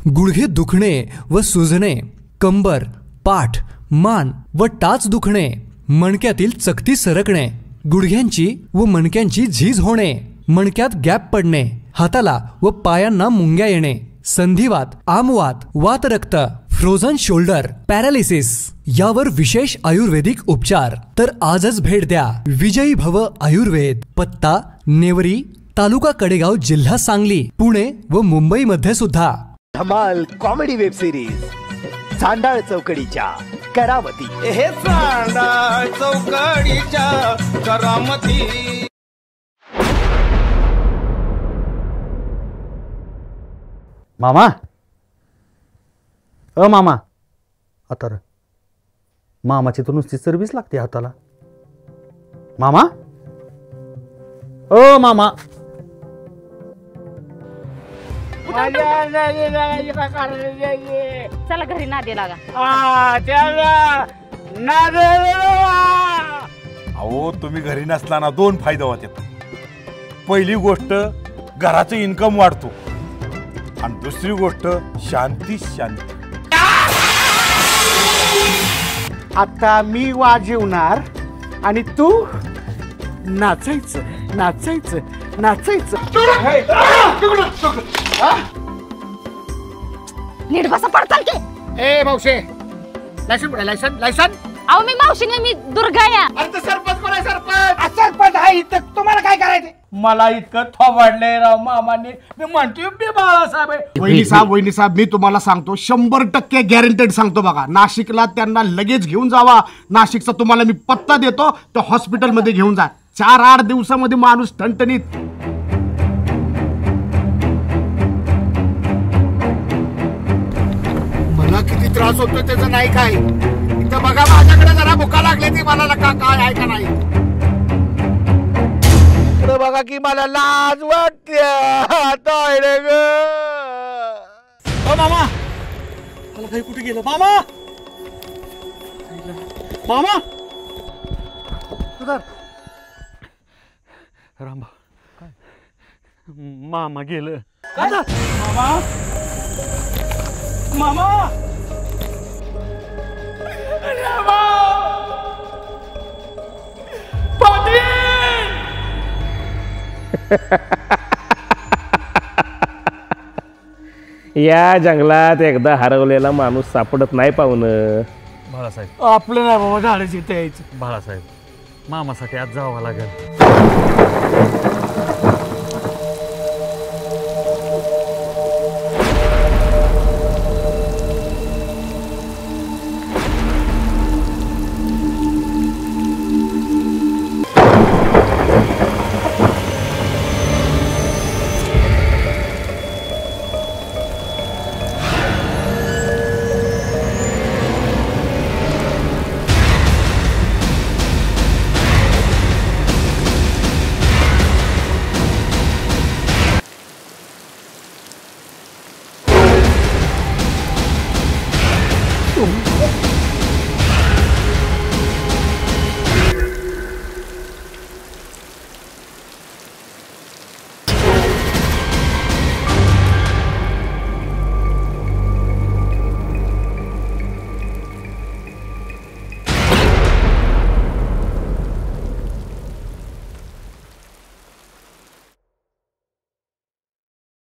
गुडघे दुखणे व सुजणे, कंबर, पाठ, मान व टाच दुखणे, मणक्यातील चकती सरकणे, गुडघ्यांची व मणक्यांची झीज होणे, मणक्यात गॅप पडणे, हाताला व पायांना मुंग्या येणे, संधिवात, आमवात, वातरक्त, फ्रोझन शोल्डर, पॅरालिसिस यावर विशेष आयुर्वेदिक उपचार। तर आजच भेट द्या विजयी भव आयुर्वेद, पत्ता नेवरी, तालुका कडेगाव, जिल्हा सांगली, पुणे व मुंबई मध्ये सुद्धा। धमाल कॉमेडी वेब सिरीज चांडाळ चौकडीच्या करामती। हे चांडाळ चौकडीच्या करामती। मामा, मामा, आता रे मामाची तर नुसती सर्विस लागते हाताला। मामा, मामा, चला घरी नादे लागा। अहो तुम्ही घरी नसताना दोन फायदे होतात। पहिली गोष्ट घराचं इन्कम वाढतो आणि दुसरी गोष्ट शांती शांती। आता मी वाजवणार आणि तू नाचायचं नाचायचं नाचायचं। नीट बसा पडताल की। ए मावशे, लायसन कुठे? Licence licence. अहो मी मावशी नाही, मी दुर्गा या। आता सरपंच कोण आहे? सरपंच सरपंच आहे इथं। तुम्हाला काय करायचं? मला इतकं थोबाडलंय राव मामाने, मी म्हणतोय मी बाळासाहेब आहे। वहिनी साहेब मी तुम्हाला सांगतो, 100% गॅरंटेड सांगतो बघा, नाशिकला त्यांना लगेच घेऊन जावा। नाशिकचा तुम्हाला मी पत्ता देतो, त्या हॉस्पिटलमध्ये घेऊन जा। 4-8 दिवसामध्ये माणूस ठणठणीत। मला किती त्रास होतोय त्याचं नाही काय, इथं बघा माझ्याकडे जरा भुका लागली ती, मला काय आहे का नाही बघा की मला लाज वाटते। मामा मला काही कुठे गेलं? मामा मामा रामबा, मामा गेलं। मामा मामा या जंगलात एकदा हरवलेला माणूस सापडत नाही पाहुणं। बाळासाहेब, आपलं नाही बाबा, झाडाची इथे यायचं। बाळासाहेब, मामासाठी आज जावं लागेल। तुम्ही